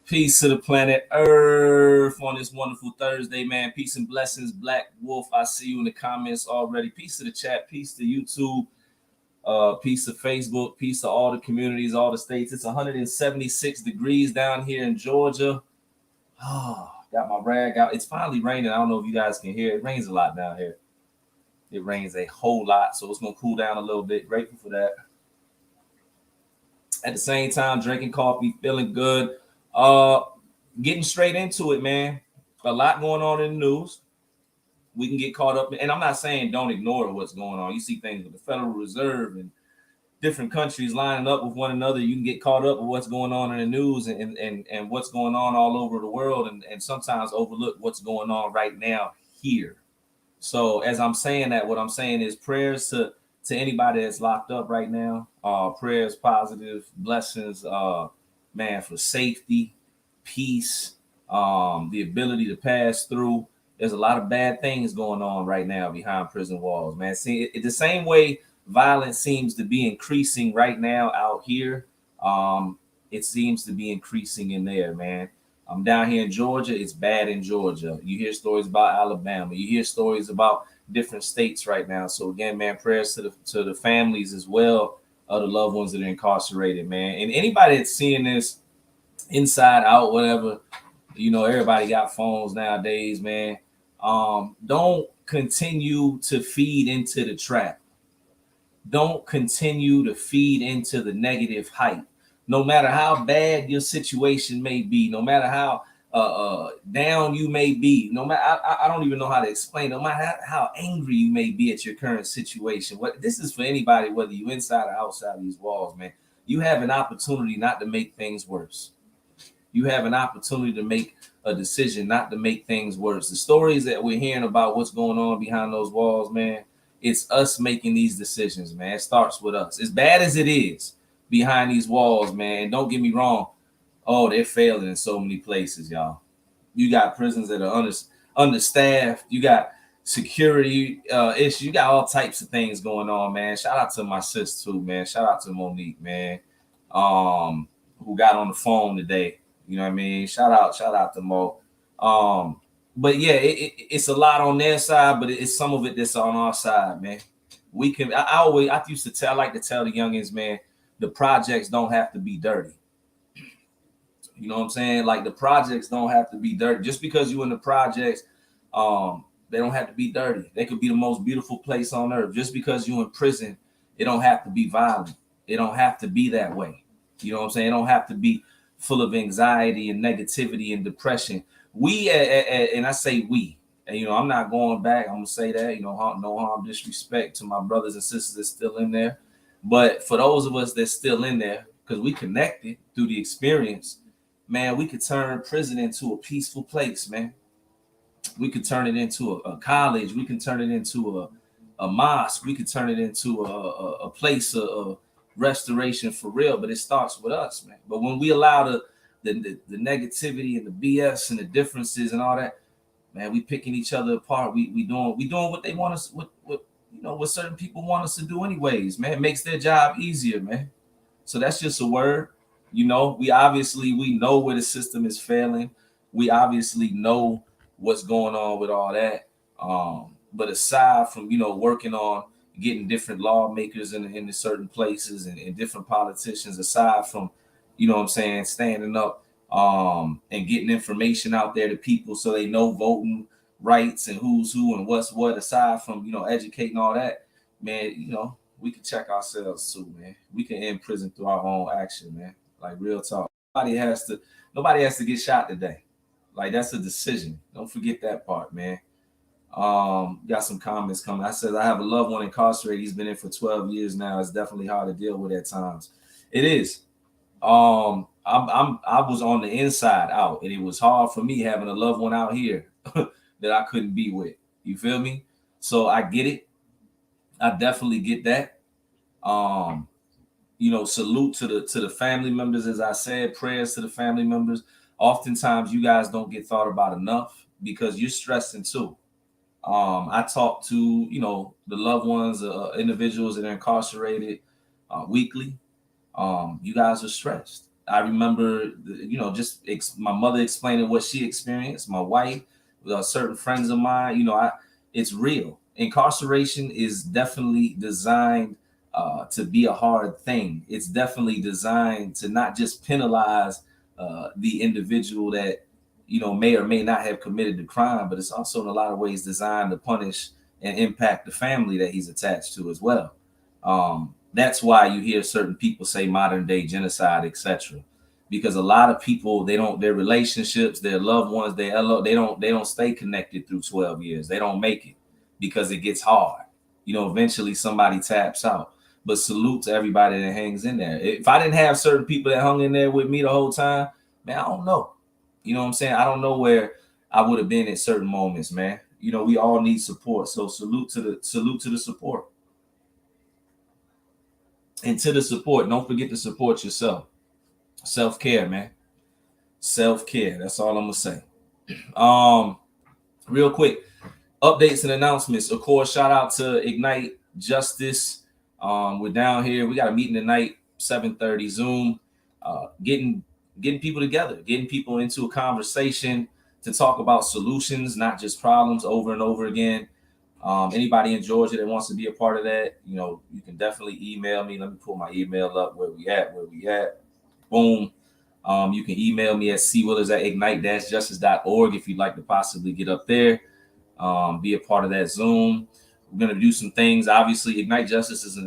Peace to the planet Earth on this wonderful Thursday, man. Peace and blessings, Black Wolf. I see you in the comments already. Peace to the chat, peace to YouTube, peace to Facebook, peace to all the communities, all the states. It's 176 degrees down here in Georgia. Got my rag out. It's finally raining. I don't know if you guys can hear it. It rains a lot down here. It rains a whole lot, so it's gonna cool down a little bit. Grateful for that. At the same time, drinking coffee, feeling good. Getting straight into it, man. A lot going on in the news. We can get caught up, and I'm not saying don't ignore what's going on. You see things with the Federal Reserve and different countries lining up with one another. You can get caught up with what's going on in the news and what's going on all over the world, and sometimes overlook what's going on right now here. So as I'm saying that, what I'm saying is prayers to anybody that's locked up right now. Prayers, positive blessings, man, for safety, peace, the ability to pass through. There's a lot of bad things going on right now behind prison walls, man. See, the same way violence seems to be increasing right now out here, it seems to be increasing in there, man. I'm down here in Georgia. It's bad in Georgia. You hear stories about Alabama. You hear stories about different states right now. So again, man, prayers to the families as well of the loved ones that are incarcerated, man. And anybody that's seeing this inside out, whatever, you know, everybody got phones nowadays, man. Don't continue to feed into the trap. Don't continue to feed into the negative hype. No matter how bad your situation may be, no matter how down you may be, no matter I don't even know how to explain, no matter how angry you may be at your current situation. What this is for anybody, whether you inside or outside these walls, man. You have an opportunity not to make things worse. You have an opportunity to make a decision not to make things worse. The stories that we're hearing about what's going on behind those walls, man, it's us making these decisions, man. It starts with us. As bad as it is behind these walls, man, don't get me wrong. Oh, they're failing in so many places, y'all. You got prisons that are understaffed. You got security issues. You got all types of things going on, man. Shout out to my sis too, man. Shout out to Monique, man. Who got on the phone today. You know what I mean? Shout out to Mo. But yeah, it's a lot on their side, but it's some of it that's on our side, man. We can. I used to tell. I like to tell the youngins, man, the projects don't have to be dirty. You know what I'm saying? Like the projects don't have to be dirty. Just because you in the projects, they don't have to be dirty. They could be the most beautiful place on earth. Just because you in prison, it don't have to be violent. It don't have to be that way. You know what I'm saying? It don't have to be full of anxiety and negativity and depression. We and I say we, and I'm not going back. I'm gonna say that, no harm, disrespect to my brothers and sisters that's still in there. But for those of us that's still in there, because we connected through the experience, man, we could turn prison into a peaceful place, man. We could turn it into a college. We can turn it into a mosque. We could turn it into a place of restoration for real. But it starts with us, man. But when we allow the negativity and the BS and the differences and all that, man, we picking each other apart. We doing what they want us, what certain people want us to do anyways, man. It makes their job easier, man. So that's just a word. We know where the system is failing. We obviously know what's going on with all that. But aside from, working on getting different lawmakers in certain places and different politicians, aside from, standing up and getting information out there to people so they know voting rights and who's who and what's what, aside from, educating all that, man, we can check ourselves too, man. We can end prison through our own action, man. Like real talk. Nobody has to get shot today. Like that's a decision. Don't forget that part, man. Got some comments coming. I said I have a loved one incarcerated. He's been in for 12 years now. It's definitely hard to deal with at times. It is. I was on the inside out, and it was hard for me having a loved one out here that I couldn't be with. You feel me? So I get it. I definitely get that. Salute to the family members. As I said, prayers to the family members. Oftentimes you guys don't get thought about enough because you're stressing too. I talk to, the loved ones, individuals that are incarcerated weekly. You guys are stressed. I remember, my mother explaining what she experienced, my wife, certain friends of mine, it's real. Incarceration is definitely designed to be a hard thing. It's definitely designed to not just penalize the individual that may or may not have committed the crime, but it's also in a lot of ways designed to punish and impact the family that he's attached to as well. That's why you hear certain people say modern day genocide, etc. Because a lot of people, their relationships, their loved ones, they don't stay connected through 12 years. They don't make it because it gets hard. Eventually somebody taps out. But salute to everybody that hangs in there. If I didn't have certain people that hung in there with me the whole time, man, I don't know. You know what I'm saying? I don't know where I would have been at certain moments, man. We all need support. So salute to the support. And to the support, don't forget to support yourself. Self-care, man. Self-care. That's all I'm gonna say. Real quick, updates and announcements. Of course, shout out to Ignite Justice. We're down here. We got a meeting tonight, 7:30 Zoom. Getting people together, getting people into a conversation to talk about solutions, not just problems, over and over again. Anybody in Georgia that wants to be a part of that, you can definitely email me. Let me pull my email up. Where we at? Boom. You can email me at cwillers@ignite-justice.org if you'd like to possibly get up there, be a part of that Zoom. We're going to do some things. Obviously, Ignite Justice is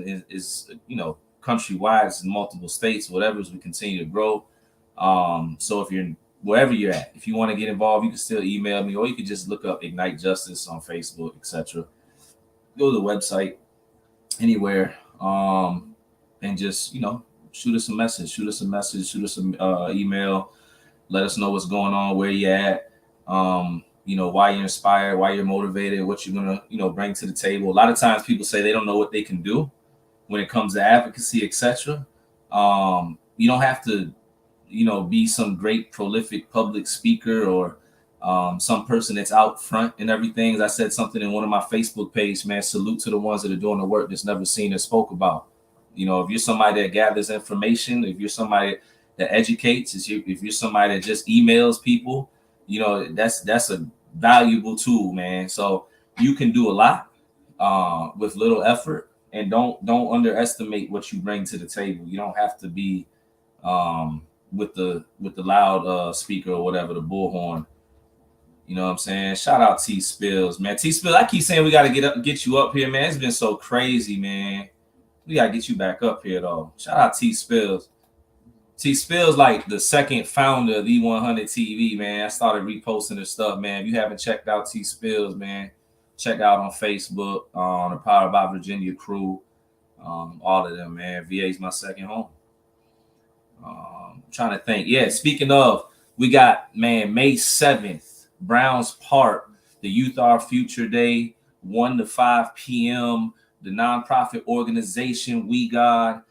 countrywide. It's in multiple states, whatever, as we continue to grow. So if you're wherever you're at, if you want to get involved, you can still email me, or you can just look up Ignite Justice on Facebook, etc. Go to the website, anywhere, and just shoot us a message, shoot us an email, let us know what's going on, where you're at, why you're inspired, why you're motivated, what you're gonna bring to the table. A lot of times people say they don't know what they can do when it comes to advocacy, etc. You don't have to be some great prolific public speaker or some person that's out front and everything. As I said something in one of my Facebook pages, man, salute to the ones that are doing the work that's never seen or spoke about. If you're somebody that gathers information, if you're somebody that educates, if you're somebody that just emails people, that's a valuable tool, man. So you can do a lot with little effort, and don't underestimate what you bring to the table. You don't have to be with the loud speaker or whatever, the bullhorn. You know what I'm saying? Shout out T Spills, man. T Spills, I keep saying we got to get you up here, man. It's been so crazy, man. We got to get you back up here, though. Shout out T Spills. T Spills like the second founder of E100 TV, man. I started reposting their stuff, man. If you haven't checked out T Spills, man, check out on Facebook, on the Power by Virginia crew, all of them, man. VA's my second home. I'm trying to think. Yeah, speaking of, we got, man, May 7th, Browns Park, the Youth Our Future Day, 1 to 5 p.m., the nonprofit organization We God,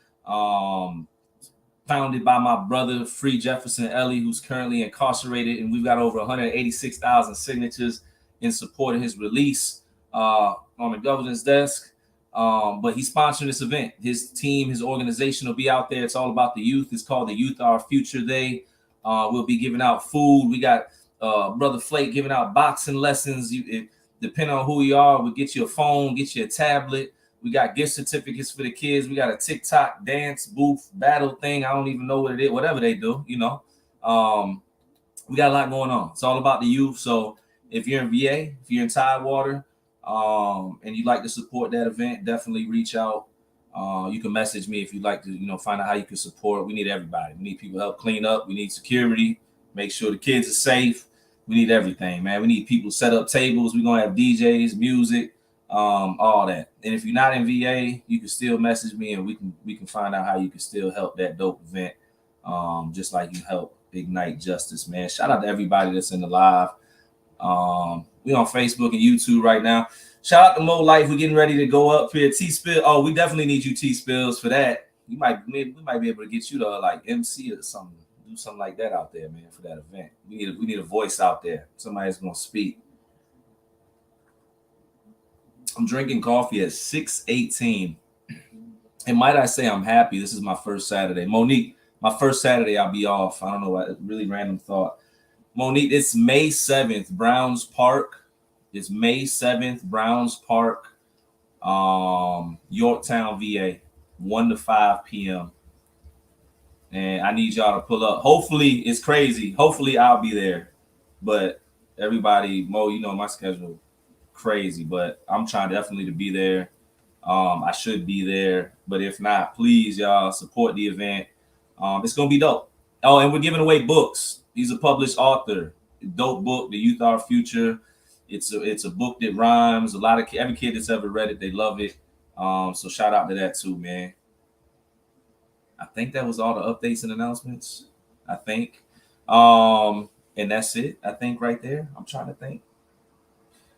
founded by my brother, Free Jefferson Ellie, who's currently incarcerated, and we've got over 186,000 signatures in support of his release on the governor's desk. But he's sponsoring this event. His team, his organization will be out there. It's all about the youth. It's called the Youth Our Future Day. We'll be giving out food. We got Brother Flake giving out boxing lessons. Depending on who you are, we'll get you a phone, get you a tablet. We got gift certificates for the kids. We got a TikTok dance booth battle thing. I don't even know what it is, whatever they do, we got a lot going on. It's all about the youth. So if you're in VA, if you're in Tidewater, and you'd like to support that event, definitely reach out. You can message me if you'd like to, find out how you can support. We need everybody. We need people to help clean up. We need security, make sure the kids are safe. We need everything, man. We need people to set up tables. We're going to have DJs, music, all that. And if you're not in VA, you can still message me and we can find out how you can still help that dope event. Just like you help Ignite Justice, man. Shout out to everybody that's in the live. We on Facebook and YouTube right now. Shout out to Mo Life. We're getting ready to go up here. T Spill. Oh, we definitely need you, T Spills, for that. We might be able to get you to like MC or something. Do something like that out there, man, for that event. We need a voice out there. Somebody's gonna speak. I'm drinking coffee at 6:18. And might I say I'm happy. This is my first Saturday. Monique, my first Saturday, I'll be off. I don't know what, really random thought. Monique, it's May 7th, Browns Park. It's May 7th, Browns Park, Yorktown, VA, 1 to 5 p.m. And I need y'all to pull up. Hopefully, it's crazy. Hopefully, I'll be there. But everybody, Mo, my schedule crazy. But I'm trying definitely to be there. I should be there. But if not, please, y'all, support the event. It's going to be dope. Oh, and we're giving away books. He's a published author. Dope book, The Youth Our Future. It's a book that rhymes. Every kid that's ever read it, they love it. So shout out to that too, man. I think that was all the updates and announcements. I think. And that's it. I think right there. I'm trying to think.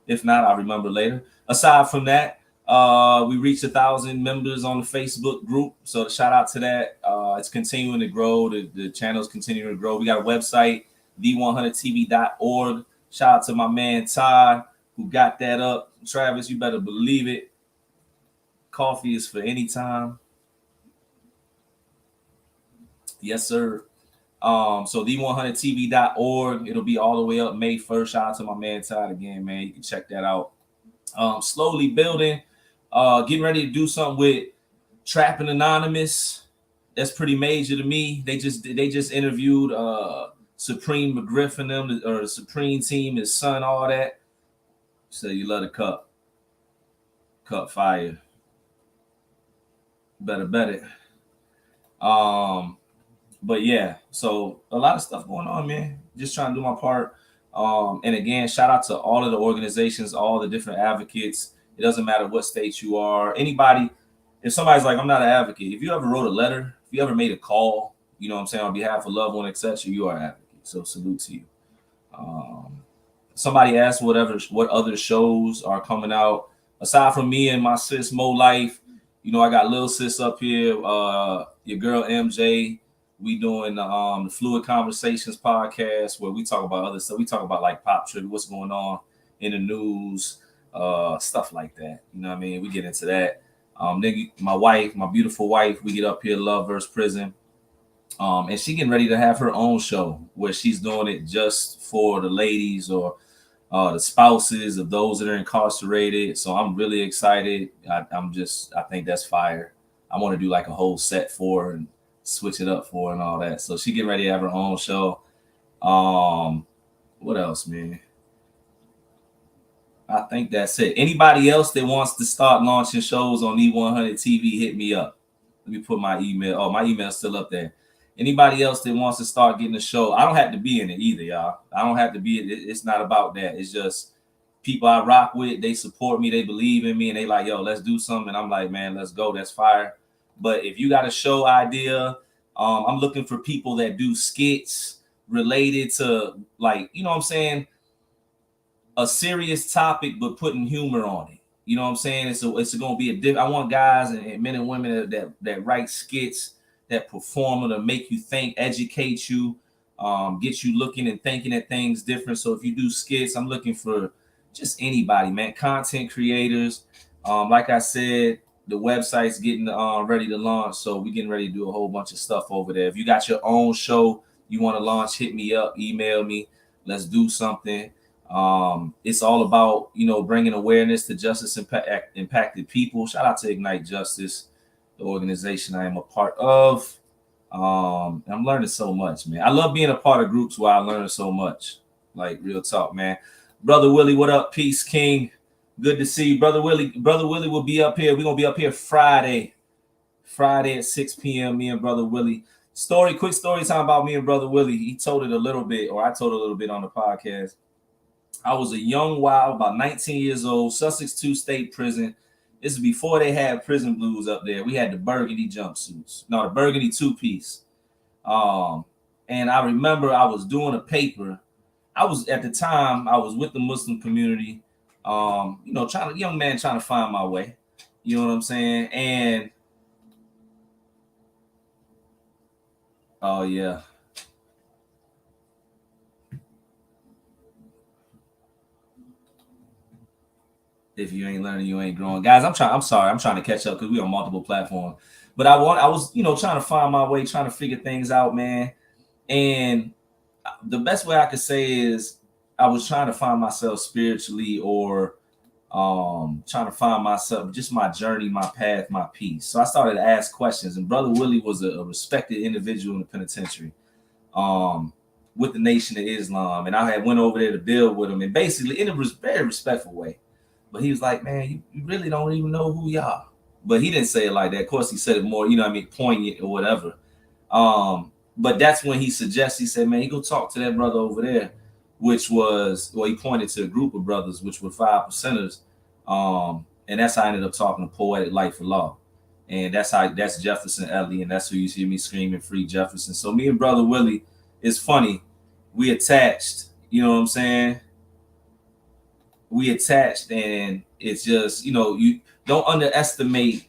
If not, I'll remember later. Aside from that, we reached 1,000 members on the Facebook group. So shout out to that. It's continuing to grow. The channel's continuing to grow. We got a website, v100tv.org. Shout out to my man Todd who got that up. Travis, you better believe it. Coffee is for any time. Yes, sir. So v100tv.org. It'll be all the way up May 1st. Shout out to my man Todd again, man. You can check that out. Slowly building. Getting ready to do something with Trapping Anonymous. That's pretty major to me. They just interviewed Supreme McGriff and them, or the Supreme team, his son, all that. So you love the cup. Cup fire. Better bet it. But yeah, so a lot of stuff going on, man. Just trying to do my part. And again, shout out to all of the organizations, all the different advocates. It doesn't matter what state you are. Anybody, if somebody's like, I'm not an advocate. If you ever wrote a letter, if you ever made a call, on behalf of loved one, etc., you are an advocate. So salute to you. Somebody asked what other shows are coming out. Aside from me and my sis Mo Life, I got Lil Sis up here, your girl MJ. We doing the Fluid Conversations podcast where we talk about other stuff. We talk about like pop trivia, what's going on in the news, stuff like that. You know what I mean? We get into that. Nigga, my wife, my beautiful wife, we get up here, Love vs. Prison. And she getting ready to have her own show where she's doing it just for the ladies or the spouses of those that are incarcerated. So I'm really excited. I think that's fire. I want to do like a whole set for her and switch it up for her and all that. So she getting ready to have her own show. What else, man? I think that's it. Anybody else that wants to start launching shows on E100 TV, hit me up. Let me put my email. Oh, my email's still up there. Anybody else that wants to start getting a show, I don't have to be in it either, y'all. I don't have to be. It's not about that. It's just people I rock with. They support me. They believe in me, and they like, yo, let's do something. And I'm like, man, let's go. That's fire. But if you got a show idea, I'm looking for people that do skits related to, like, you know what I'm saying, a serious topic, but putting humor on it. You know what I'm saying? It's going to be I want guys and men and women that write skits, that perform to make you think, educate you, get you looking and thinking at things different. So if you do skits, I'm looking for just anybody, man. Content creators. Like I said, the website's getting ready to launch, so we're getting ready to do a whole bunch of stuff over there. If you got your own show you want to launch, hit me up, email me. Let's do something. It's all about, bringing awareness to justice impacted people. Shout out to Ignite Justice, the organization I am a part of. I'm learning so much, man. I love being a part of groups where I learn so much. Like, real talk, man. Brother Willie, what up? Peace, King. Good to see you, Brother Willie. Brother Willie will be up here. We're gonna be up here Friday at 6 p.m. Me and Brother Willie. Quick story time about me and Brother Willie. He told it a little bit, or I told a little bit on the podcast. I was a young wild, about 19 years old, Sussex 2 State Prison. This is before they had prison blues up there. We had the burgundy jumpsuits. No, the burgundy two-piece. And I remember I was doing a paper. I was with the Muslim community, young man trying to find my way. You know what I'm saying? And oh yeah. If you ain't learning, you ain't growing. Guys, I'm sorry. I'm trying to catch up because we're on multiple platforms. But I was, trying to find my way, trying to figure things out, man. And the best way I could say is I was trying to find myself spiritually, or trying to find myself, just my journey, my path, my peace. So I started to ask questions, and Brother Willie was a respected individual in the penitentiary, with the Nation of Islam. And I had went over there to build with him, and basically in a very respectful way. But he was like, man, you really don't even know who you are. But he didn't say it like that. Of course, he said it more, poignant or whatever. But that's when he said, man, you go talk to that brother over there, which was, he pointed to a group of brothers, which were 5%ers. And that's how I ended up talking to Poetic Life for Law. And that's Jefferson Ellie, and that's who you see me screaming, free Jefferson. So me and Brother Willie, it's funny, we attached, you know what I'm saying? We attached, and it's just, you don't underestimate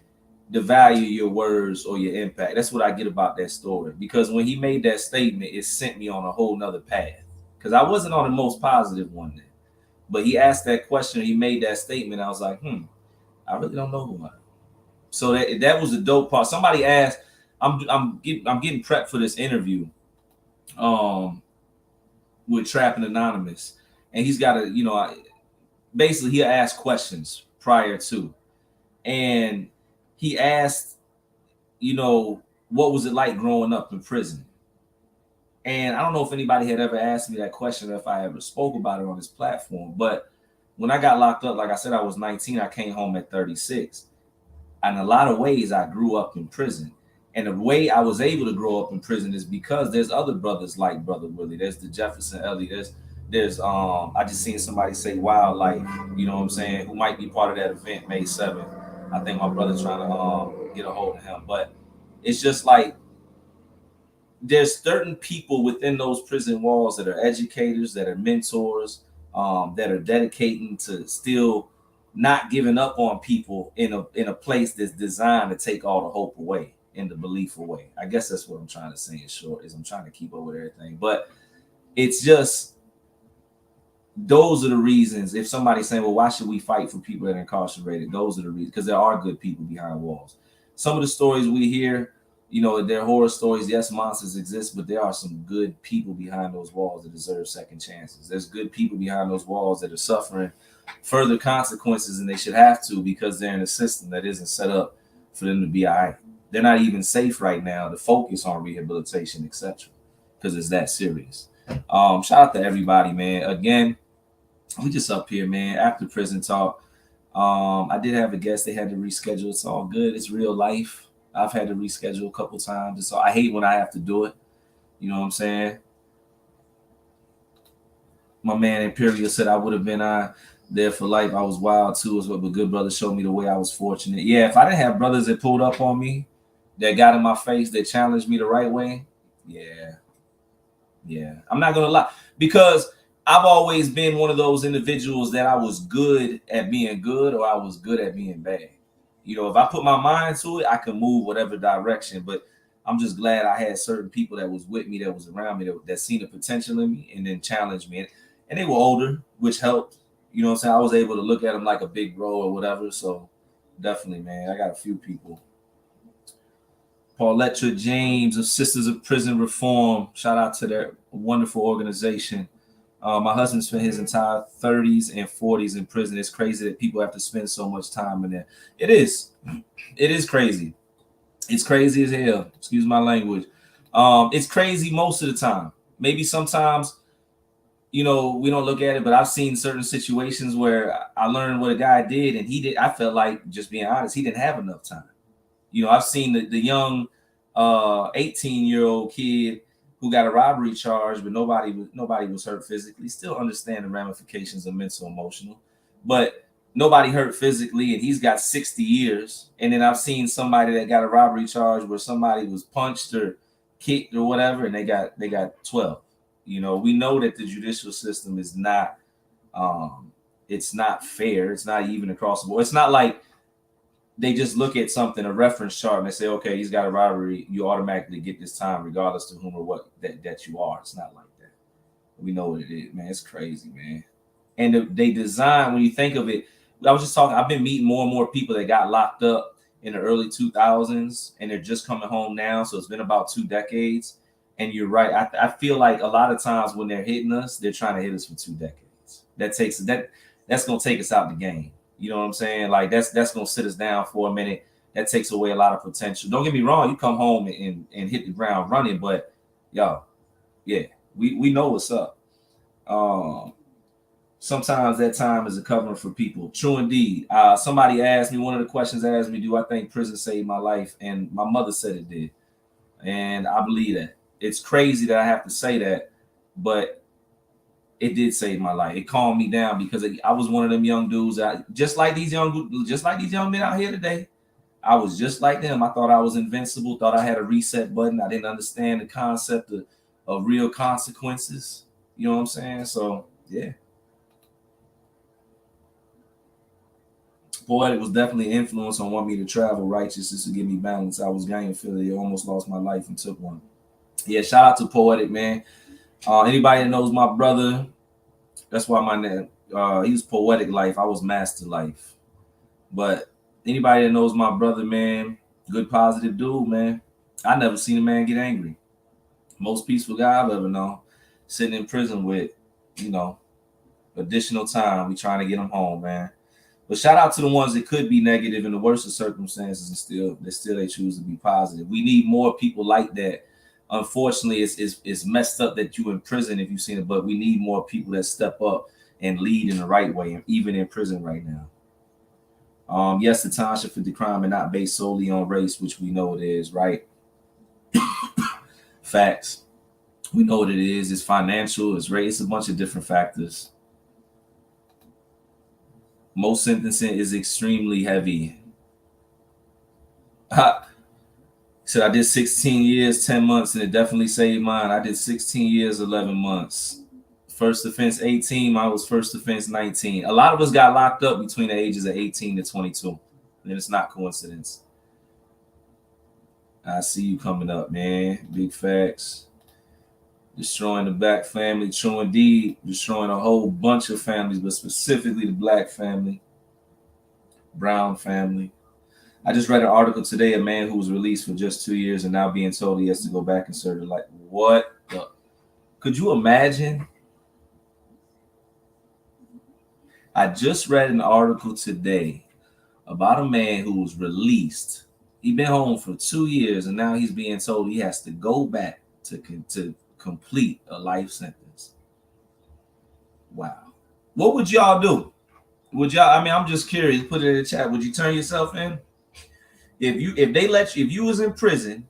the value of your words or your impact. That's what I get about that story, because when he made that statement, it sent me on a whole nother path, because I wasn't on the most positive one then. But he asked that question, he made that statement, I was like, I really don't know who I am. So that was the dope part. Somebody asked, I'm getting prepped for this interview with Trapping Anonymous, and he's got basically he asked questions prior to, and he asked, what was it like growing up in prison? And I don't know if anybody had ever asked me that question, or if I ever spoke about it on this platform. But when I got locked up, like I said, I was 19. I came home at 36. In a lot of ways, I grew up in prison. And the way I was able to grow up in prison is because there's other brothers like Brother Willie. There's the Jefferson Ellie. There's I just seen somebody say Wildlife, you know what I'm saying, who might be part of that event May 7th. I think my brother's trying to get a hold of him. But it's just like, there's certain people within those prison walls that are educators, that are mentors, that are dedicating to still not giving up on people in a place that's designed to take all the hope away. in the belief away. I guess that's what I'm trying to say in short, is I'm trying to keep up with everything. But it's just, those are the reasons. If somebody's saying, well, why should we fight for people that are incarcerated? Those are the reasons, because there are good people behind walls. Some of the stories we hear, you know, they're horror stories. Yes, monsters exist, but there are some good people behind those walls that deserve second chances. There's good people behind those walls that are suffering further consequences than they should have to, because they're in a system that isn't set up for them to be all right. They're not even safe right now to focus on rehabilitation, etc., because it's that serious. Shout out to everybody, man. Again, we just up here, man. After prison talk, I did have a guest. They had to reschedule. It's all good. It's real life. I've had to reschedule a couple times. So I hate when I have to do it. You know what I'm saying? My man Imperial said I would have been there for life. I was wild too, but good brother showed me the way. I was fortunate. Yeah, if I didn't have brothers that pulled up on me, that got in my face, that challenged me the right way, yeah. I'm not gonna lie, because I've always been one of those individuals that I was good at being good, or I was good at being bad. You know, if I put my mind to it, I can move whatever direction. But I'm just glad I had certain people that was with me, that was around me, that seen the potential in me and then challenged me. And they were older, which helped. You know what I'm saying? I was able to look at them like a big bro or whatever. So definitely, man, I got a few people. Pauletta James of Sisters of Prison Reform. Shout out to their wonderful organization. My husband spent his entire 30s and 40s in prison. It's crazy that people have to spend so much time in there. It is crazy. It's crazy as hell. Excuse my language. It's crazy most of the time. Maybe sometimes, you know, we don't look at it, but I've seen certain situations where I learned what a guy did, and he did. I felt like, just being honest, he didn't have enough time. You know, I've seen the young 18-year-old kid who got a robbery charge, but nobody was hurt physically. Still understand the ramifications of mental, emotional, but nobody hurt physically, and he's got 60 years. And then I've seen somebody that got a robbery charge where somebody was punched or kicked or whatever, and they got 12. You know, we know that the judicial system is not it's not fair. It's not even across the board. It's not like they just look at something, a reference chart, and they say, okay, he's got a robbery, you automatically get this time regardless to whom or what that you are. It's not like that. We know what it is, man. It's crazy, man. And they design, when you think of it, I was just talking, I've been meeting more and more people that got locked up in the early 2000s, and they're just coming home now. So it's been about 2 decades. And you're right. I feel like a lot of times when they're hitting us, they're trying to hit us for 2 decades. That's going to take us out the game. You know what I'm saying? Like that's gonna sit us down for a minute. That takes away a lot of potential. Don't get me wrong, you come home and hit the ground running, but y'all, yeah, we know what's up. Sometimes that time is a covering for people. True indeed. Somebody asked me, one of the questions asked me, do I think prison saved my life? And my mother said it did. And I believe that. It's crazy that I have to say that, but it did save my life. It calmed me down, because I was one of them young dudes just like these young men out here today. I was just like them. I thought I was invincible, thought I had a reset button. I didn't understand the concept of real consequences. You know what I'm saying? So yeah. Boy, it was definitely an influence on wanting me to travel righteousness to give me balance. I was gang affiliated, almost lost my life and took one. Yeah, shout out to Poetic, man. Anybody that knows my brother, that's why my name, he was Poetic Life. I was Master Life. But anybody that knows my brother, man, good, positive dude, man. I never seen a man get angry. Most peaceful guy I've ever known. Sitting in prison with, you know, additional time. We trying to get him home, man. But shout out to the ones that could be negative in the worst of circumstances, and still they choose to be positive. We need more people like that. Unfortunately, it's messed up that you in prison if you've seen it, but we need more people that step up and lead in the right way, even in prison right now. Yes, the time should fit the crime and not based solely on race, which we know it is, right? Facts. We know what it is. It's financial, it's race, it's a bunch of different factors. Most sentencing is extremely heavy. Said I did 16 years, 10 months, and it definitely saved mine. I did 16 years, 11 months. First offense 18, mine was first offense 19. A lot of us got locked up between the ages of 18 to 22. And it's not coincidence. I see you coming up, man. Big facts. Destroying the black family, true indeed. Destroying a whole bunch of families, but specifically the black family, brown family. I just read an article today. A man who was released for just 2 years and now being told he has to go back and serve the life. What the? Could you imagine? I just read an article today about a man who was released. He'd been home for 2 years and now he's being told he has to go back to complete a life sentence. Wow. What would y'all do? Would y'all, I mean, I'm just curious, put it in the chat. Would you turn yourself in? If they let you, if you was in prison,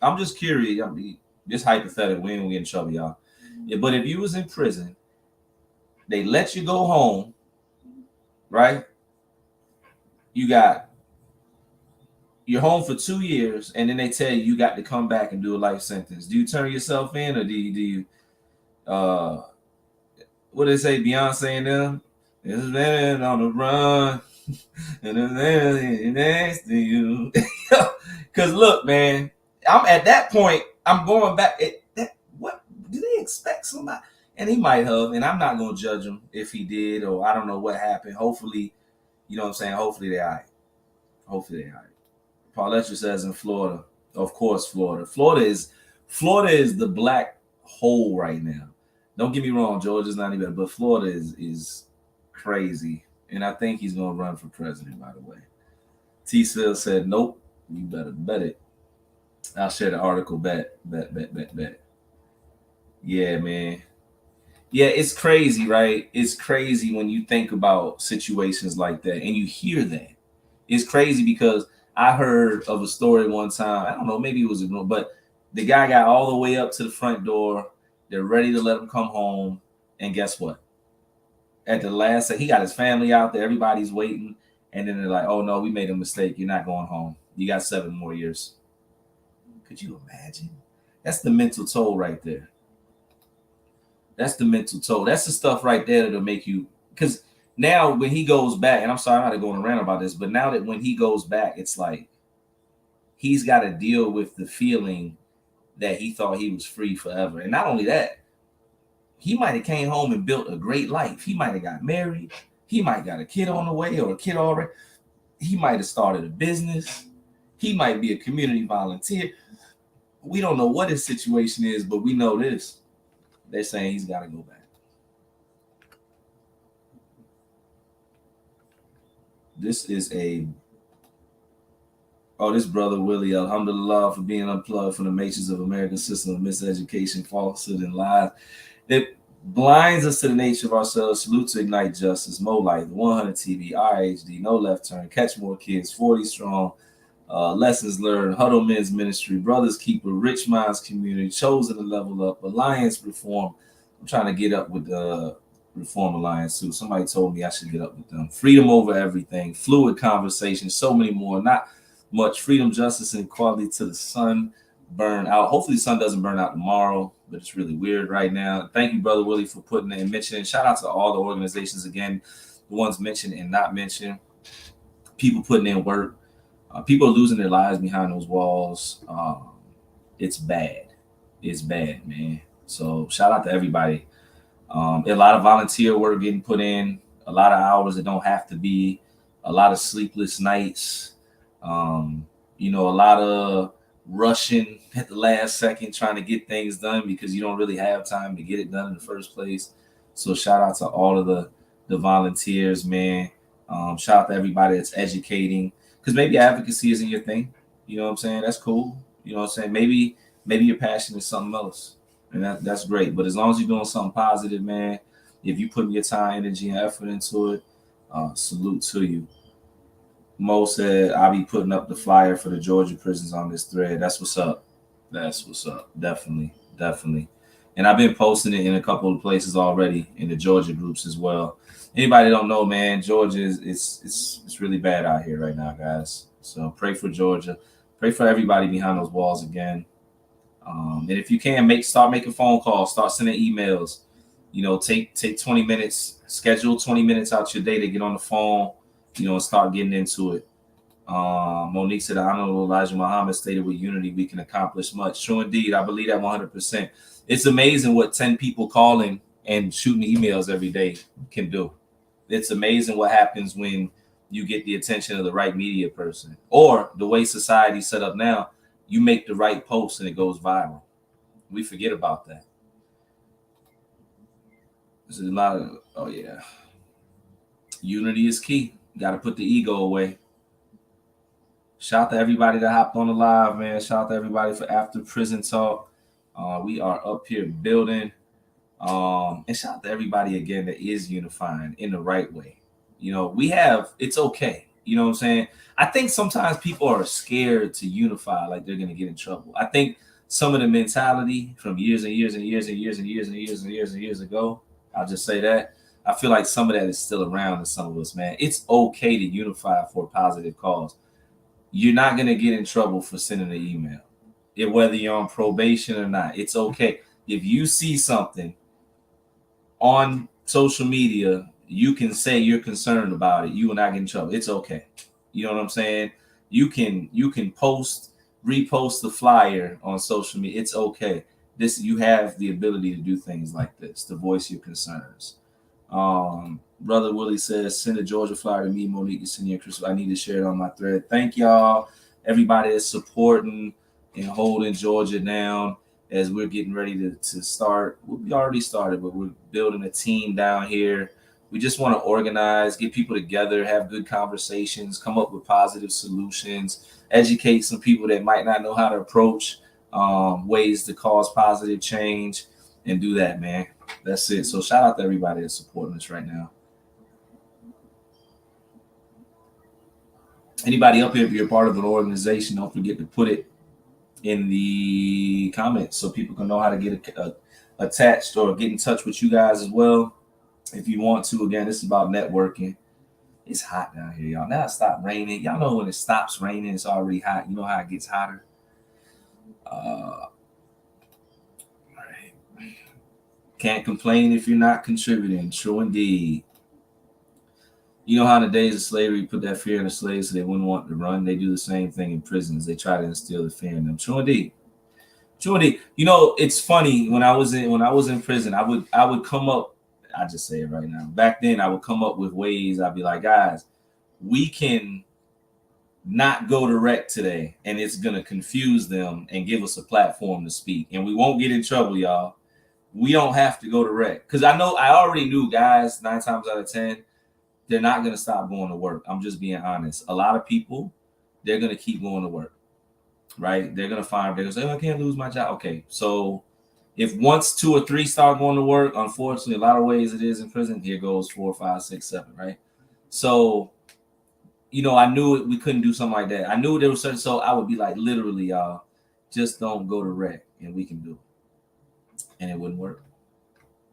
I'm just curious. I mean, just hypothetical, we ain't get in trouble, y'all. Yeah, but if you was in prison, they let you go home, right? You're home for 2 years, and then they tell you you got to come back and do a life sentence. Do you turn yourself in, or do you what do they say, Beyonce and them? This man on the run, and the man next to you. Because look, man, I'm at that point. I'm going back. What do they expect somebody? And he might have, and I'm not gonna judge him if he did, or I don't know what happened. Hopefully, you know what I'm saying. Hopefully they all right. Hopefully they all right. Pauletta says in Florida, of course, Florida. Florida is the black hole right now. Don't get me wrong, Georgia's not even, but Florida is crazy, and I think he's gonna run for president. By the way, T-Swill said, "Nope, you better bet it." I'll share the article. Bet. Yeah, man. Yeah, it's crazy, right? It's crazy when you think about situations like that and you hear that. It's crazy because I heard of a story one time. I don't know, maybe it was but the guy got all the way up to the front door. They're ready to let him come home. And guess what? At the last, he got his family out there. Everybody's waiting. And then they're like, oh, no, we made a mistake. You're not going home. You got 7 more years. Could you imagine? That's the mental toll right there. That's the mental toll. That's the stuff right there that'll make you, because now when he goes back, and I'm sorry, I'm not going to rant about this, but now that when he goes back, it's like he's got to deal with the feeling that he thought he was free forever. And not only that, he might have came home and built a great life. He might have got married. He might have got a kid on the way or a kid already. He might have started a business. He might be a community volunteer. We don't know what his situation is, but we know this. They're saying he's got to go back. This is this brother Willie, alhamdulillah, for being unplugged from the matrix of American system of miseducation, falsehood, and lies. It blinds us to the nature of ourselves. Salute to Ignite Justice, Mo Light, 100 TV, RHD, No Left Turn, Catch More Kids, 40 Strong, Lessons Learned, Huddle Men's Ministry, Brothers Keeper, Rich Minds Community, Chosen to Level Up, Alliance Reform. I'm trying to get up with the Reform Alliance too. Somebody told me I should get up with them. Freedom Over Everything, Fluid Conversation, so many more. Not much. Freedom, Justice, and Equality to the sun burn out. Hopefully the sun doesn't burn out tomorrow, but it's really weird right now. Thank you, Brother Willie, for putting it and mentioning. Shout out to all the organizations again, the ones mentioned and not mentioned. People putting in work. People are losing their lives behind those walls. It's bad. It's bad, man. So shout out to everybody. A lot of volunteer work getting put in, a lot of hours that don't have to be, a lot of sleepless nights, a lot of rushing at the last second trying to get things done because you don't really have time to get it done in the first place. So shout out to all of the volunteers, man. Shout out to everybody that's educating, because maybe advocacy isn't your thing. You know what I'm saying? That's cool. You know what I'm saying? Maybe your passion is something else, and that's great. But as long as you're doing something positive, man, if you putting your time, energy, and effort into it, salute to you. Mo said, I'll be putting up the flyer for the Georgia prisons on this thread. That's what's up. That's what's up. Definitely. And I've been posting it in a couple of places already in the Georgia groups as well. Anybody don't know, man, Georgia it's really bad out here right now, guys. So pray for Georgia. Pray for everybody behind those walls again. And if you can, start making phone calls, start sending emails. Take 20 minutes, schedule 20 minutes out your day to get on the phone, and start getting into it. Monique said, Honorable Elijah Muhammad stated, with unity, we can accomplish much. True indeed. I believe that 100%. It's amazing what 10 people calling and shooting emails every day can do. It's amazing what happens when you get the attention of the right media person, or the way society's set up now, you make the right post and it goes viral. We forget about that. There's a lot of, oh yeah. Unity is key. Got to put the ego away. Shout out to everybody that hopped on the live, man. Shout out to everybody for After Prison Talk. We are up here building. And shout out to everybody again that is unifying in the right way. You know, it's okay. You know what I'm saying? I think sometimes people are scared to unify, like they're going to get in trouble. I think some of the mentality from years and years and years and years and years and years and years and years ago, I'll just say that, I feel like some of that is still around in some of us, man. It's okay to unify for a positive cause. You're not going to get in trouble for sending an email. Whether you're on probation or not, it's okay. If you see something on social media, you can say you're concerned about it. You will not get in trouble. It's okay. You know what I'm saying? You can repost the flyer on social media. It's okay. You have the ability to do things like this, to voice your concerns. Brother Willie says, send a Georgia flyer to me, Monique, Yesenia, Chris. I need to share it on my thread. Thank y'all, everybody that's supporting and holding Georgia down as we're getting ready to start. We already started, but we're building a team down here. We just want to organize, get people together, have good conversations, come up with positive solutions, educate some people that might not know how to approach ways to cause positive change, and do that, man. That's it. So shout out to everybody that's supporting us right now. Anybody up here, if you're part of an organization, don't forget to put it in the comments so people can know how to get attached or get in touch with you guys as well. If you want to, again, this is about networking. It's hot down here, y'all. Now it stopped raining. Y'all know when it stops raining, it's already hot. You know how it gets hotter. Can't complain if you're not contributing. True indeed. You know how in the days of slavery, put that fear in the slaves so they wouldn't want to run. They do the same thing in prisons. They try to instill the fear in them. True indeed. True indeed. You know, it's funny, when I was in prison, I would come up. I just say it right now. Back then, I would come up with ways. I'd be like, guys, we can not go to rec today, and it's gonna confuse them and give us a platform to speak, and we won't get in trouble, y'all. We don't have to go to rec, because I already knew, guys, 9 times out of 10, they're not gonna stop going to work. I'm just being honest. A lot of people, they're gonna keep going to work, right? They're gonna say, oh, I can't lose my job. Okay, so if once 2 or 3 start going to work, unfortunately, a lot of ways it is in prison. Here goes 4, 5, 6, 7, right? So, you know, I knew we couldn't do something like that. I knew there was certain, so I would be like, literally, y'all, just don't go to rec, and we can do it. And it wouldn't work.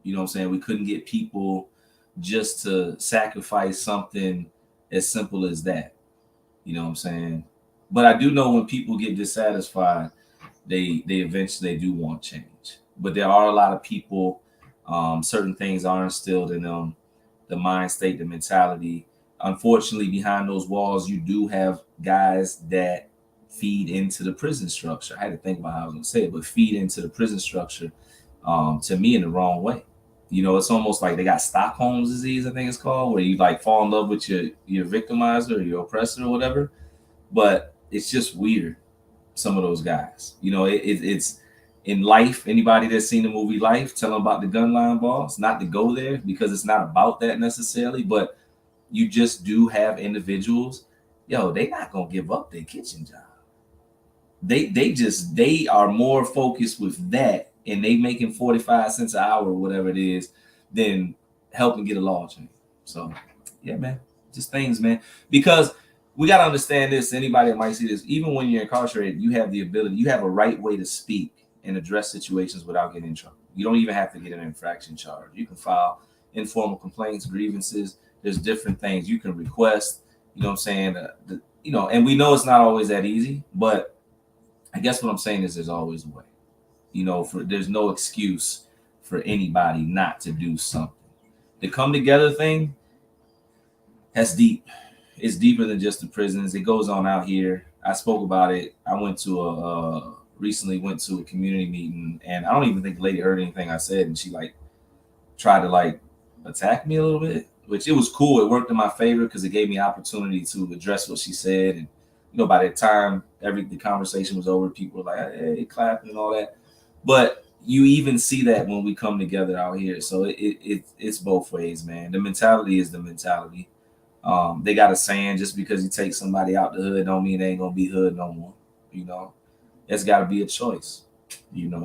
You know what I'm saying? We couldn't get people just to sacrifice something as simple as that. You know what I'm saying? But I do know when people get dissatisfied, they eventually do want change. But there are a lot of people, certain things are instilled in them, the mind state, the mentality. Unfortunately, behind those walls, you do have guys that feed into the prison structure. I had to think about how I was going to say it, but feed into the prison structure, to me, in the wrong way. You know, it's almost like they got Stockholm disease, I think it's called, where you like fall in love with your victimizer or your oppressor or whatever. But it's just weird, some of those guys. You know, it's in Life. Anybody that's seen the movie Life, tell them about the gun line boss. Not to go there, because it's not about that necessarily, but you just do have individuals, they not gonna give up their kitchen job. They are more focused with that, and they making 45 cents an hour or whatever it is, than helping get a law change. So yeah, man, just things, man. Because we got to understand this. Anybody that might see this, even when you're incarcerated, you have the ability, you have a right way to speak and address situations without getting in trouble. You don't even have to get an infraction charge. You can file informal complaints, grievances. There's different things you can request. You know what I'm saying? And we know it's not always that easy, but I guess what I'm saying is there's always a way. There's no excuse for anybody not to do something. The come together thing, that's deep. it's deeper than just the prisons. It goes on out here. I spoke about it. I went to recently went to a community meeting, and I don't even think the lady heard anything I said, and she like tried to like attack me a little bit, which it was cool. It worked in my favor because it gave me opportunity to address what she said. And by the time the conversation was over, people were like, "Hey, clapping and all that." But you even see that when we come together out here. So it's both ways, man. The mentality is the mentality. They got a saying: just because you take somebody out the hood, don't mean they ain't gonna be hood no more. It's got to be a choice.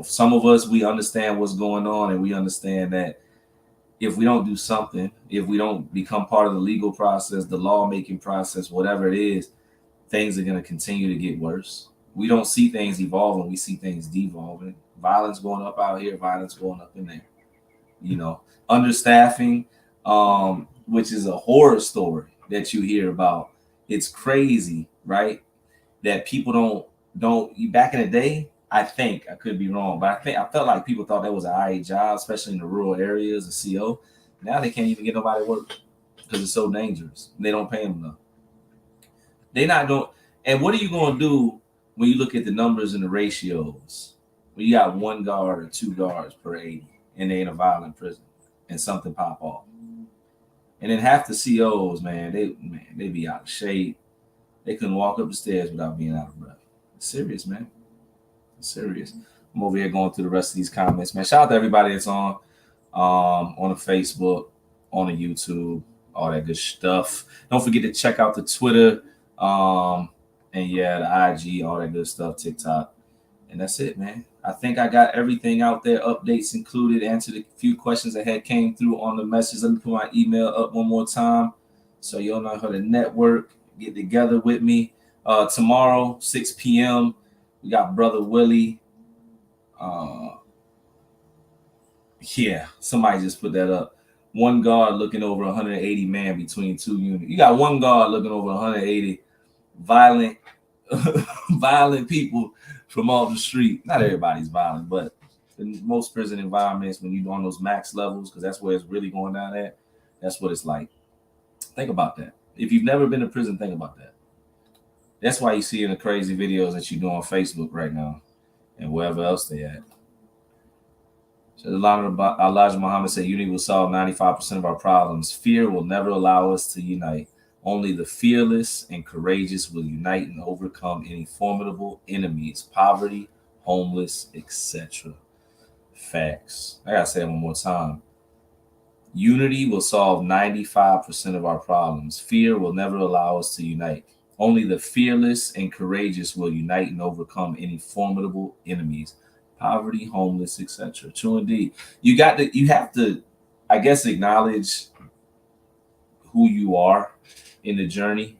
Some of us, we understand what's going on, and we understand that if we don't do something, if we don't become part of the legal process, the lawmaking process, whatever it is, things are going to continue to get worse. We don't see things evolving, we see things devolving. Violence going up out here, violence going up in there. Understaffing, which is a horror story that you hear about. It's crazy, right? That people don't back in the day, I think, I could be wrong, but I felt like people thought that was an IA job, especially in the rural areas, a CO. Now they can't even get nobody to work because it's so dangerous. They don't pay them enough. They not going. And what are you going to do when you look at the numbers and the ratios? When you got 1 guard or 2 guards per 80, and they in a violent prison, and something pop off, and then half the COs, man, they be out of shape. They couldn't walk up the stairs without being out of breath. It's serious, man. It's serious. I'm over here going through the rest of these comments, man. Shout out to everybody that's on the Facebook, on the YouTube, all that good stuff. Don't forget to check out the Twitter, and yeah, the IG, all that good stuff, TikTok. And that's it, man. I think I got everything out there, updates included, answered a few questions that had came through on the message. Let me put my email up one more time so you'll know how to network, get together with me. Tomorrow, 6 p.m., we got Brother Willie. Yeah, somebody just put that up. 1 guard looking over 180 man between 2 units. You got 1 guard looking over 180 violent people from off the street. Not everybody's violent, but in most prison environments, when you're on those max levels, because that's where it's really going down at, that's what it's like. Think about that. If you've never been to prison, think about that. That's why you see in the crazy videos that you do on Facebook right now and wherever else they at. So Elijah Muhammad said, unity will solve 95% of our problems. Fear will never allow us to unite. Only the fearless and courageous will unite and overcome any formidable enemies, poverty, homeless, etc. Facts. I gotta say it one more time. Unity will solve 95% of our problems. Fear will never allow us to unite. Only the fearless and courageous will unite and overcome any formidable enemies, poverty, homeless, etc. True indeed. You have to, I guess, acknowledge who you are in the journey,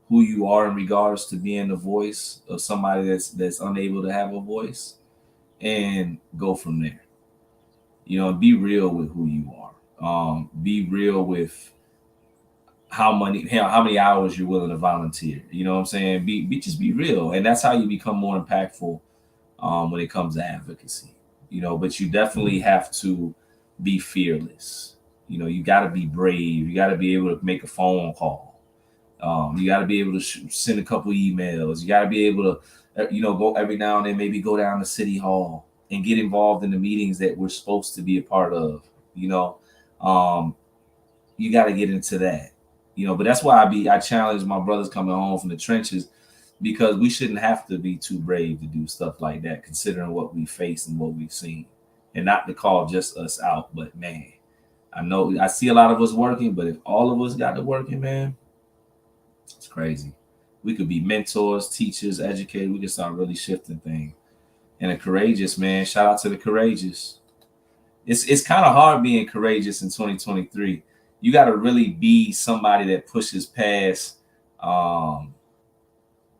who you are in regards to being the voice of somebody that's unable to have a voice, and go from there. Be real with who you are. Be real with how many hours you're willing to volunteer. You know what I'm saying? Just be real, and that's how you become more impactful when it comes to advocacy. But you definitely have to be fearless. You got to be brave. You got to be able to make a phone call. You got to be able to send a couple emails. You got to be able to, go every now and then, maybe go down to City Hall and get involved in the meetings that we're supposed to be a part of. You got to get into that. But that's why I challenge my brothers coming home from the trenches, because we shouldn't have to be too brave to do stuff like that, considering what we face and what we've seen. And not to call just us out, but man, I know I see a lot of us working, but if all of us got to working, man, it's crazy. We could be mentors, teachers, educators. We can start really shifting things. And the courageous, man, shout out to the courageous. It's kind of hard being courageous in 2023. You got to really be somebody that pushes past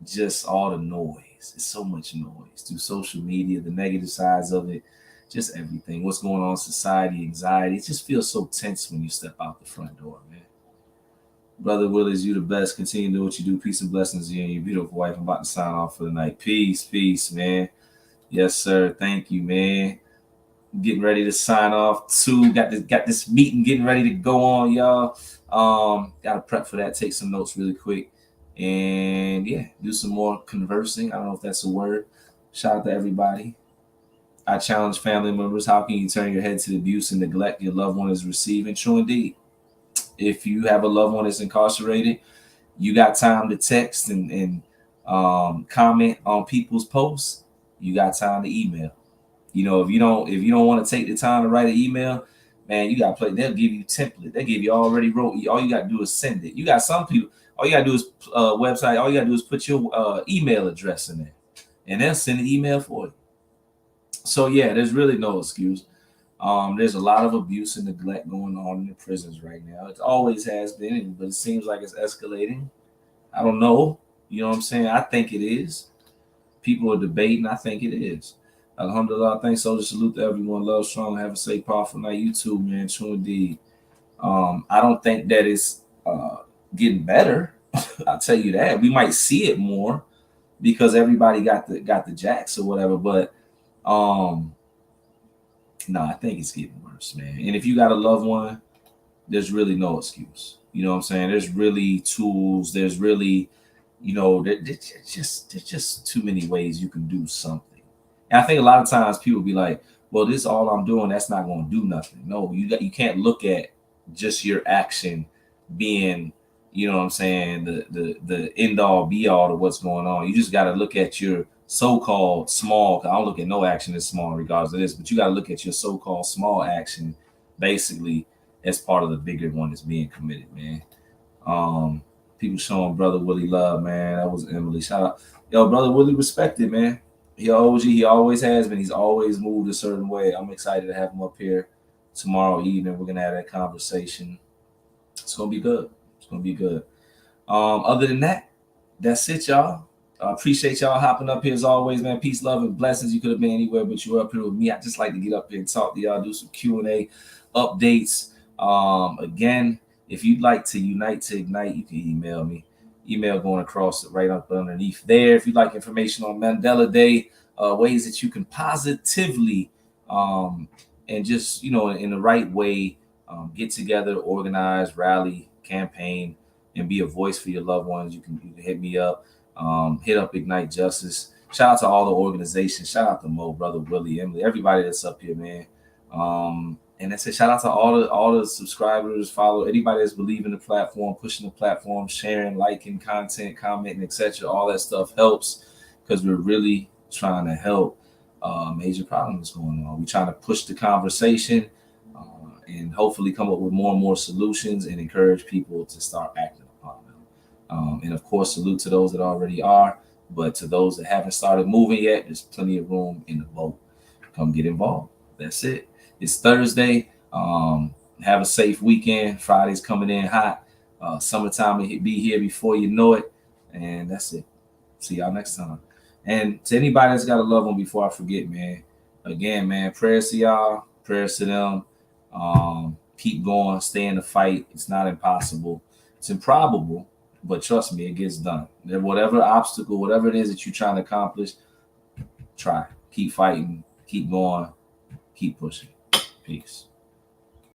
just all the noise. It's so much noise through social media, the negative sides of it, just everything. What's going on in society, anxiety. It just feels so tense when you step out the front door, man. Brother Willis, you the best. Continue to do what you do. Peace and blessings to you and your beautiful wife. I'm about to sign off for the night. Peace, man. Yes, sir. Thank you, man. getting ready to sign off too. Got this meeting getting ready to go on, y'all. Gotta prep for that, take some notes really quick, and yeah, do some more conversing. I don't know if that's a word. Shout out to everybody. I challenge family members. How can you turn your head to the abuse and neglect your loved one is receiving? True indeed. If you have a loved one that's incarcerated, you got time to text and comment on people's posts. You got time to email. You know, if you don't want to take the time to write an email, man, you got to play. They'll give you template. They give you already wrote. All you got to do is send it. You got some people. All you got to do is website. All you got to do is put your email address in there, and they'll send an email for you. So yeah, there's really no excuse. There's a lot of abuse and neglect going on in the prisons right now. It always has been, but it seems like it's escalating. I don't know. You know what I'm saying? I think it is. People are debating. I think it is. Alhamdulillah. Thanks, soldier. Salute to everyone. Love strong. Have a safe, powerful night. You too, man. True indeed. I don't think that it's getting better. I'll tell you that. We might see it more because everybody got the jacks or whatever. But no, I think it's getting worse, man. And if you got a loved one, there's really no excuse. You know what I'm saying? There's really tools. There's really, there's just too many ways you can do something. And I think a lot of times people be like, well, this is all I'm doing. That's not going to do nothing. No, you can't look at just your action being, you know what I'm saying, the end all be all to what's going on. You just got to look at your so-called small. I don't look at no action as small regardless of this, but you got to look at your so-called small action basically as part of the bigger one that's being committed, man. People showing Brother Willie love, man. That was Emily. Shout out. Yo, Brother Willie respected, man. He always has been. He's always moved a certain way. I'm excited to have him up here tomorrow evening. We're gonna have that conversation. It's gonna be good. It's gonna be good. Other than that, that's it, y'all. Appreciate y'all hopping up here as always, man. Peace, love, and blessings. You could have been anywhere, but you were up here with me. I just like to get up here and talk to y'all, do some Q&A updates. Again, if you'd like to unite to ignite, you can email me. Email going across right up underneath there. If you'd like information on Mandela Day, ways that you can positively and just, in the right way, get together, organize, rally, campaign, and be a voice for your loved ones, you can hit me up. Hit up Ignite Justice. Shout out to all the organizations. Shout out to Mo, Brother Willie, Emily, everybody that's up here, man. And that's it. Shout out to all the subscribers, follow anybody that's believing the platform, pushing the platform, sharing, liking content, commenting, etc. All that stuff helps because we're really trying to help major problems going on. We're trying to push the conversation and hopefully come up with more and more solutions and encourage people to start acting upon them. And of course, salute to those that already are, but to those that haven't started moving yet, there's plenty of room in the boat. Come get involved. That's it. It's Thursday. Have a safe weekend. Friday's coming in hot. Summertime will be here before you know it. And that's it. See y'all next time. And to anybody that's got a loved one, before I forget, man, again, man, prayers to y'all, prayers to them. Keep going, stay in the fight. It's not impossible. It's improbable, but trust me, it gets done. Whatever obstacle, whatever it is that you're trying to accomplish, try. Keep fighting, keep going, keep pushing. Peace.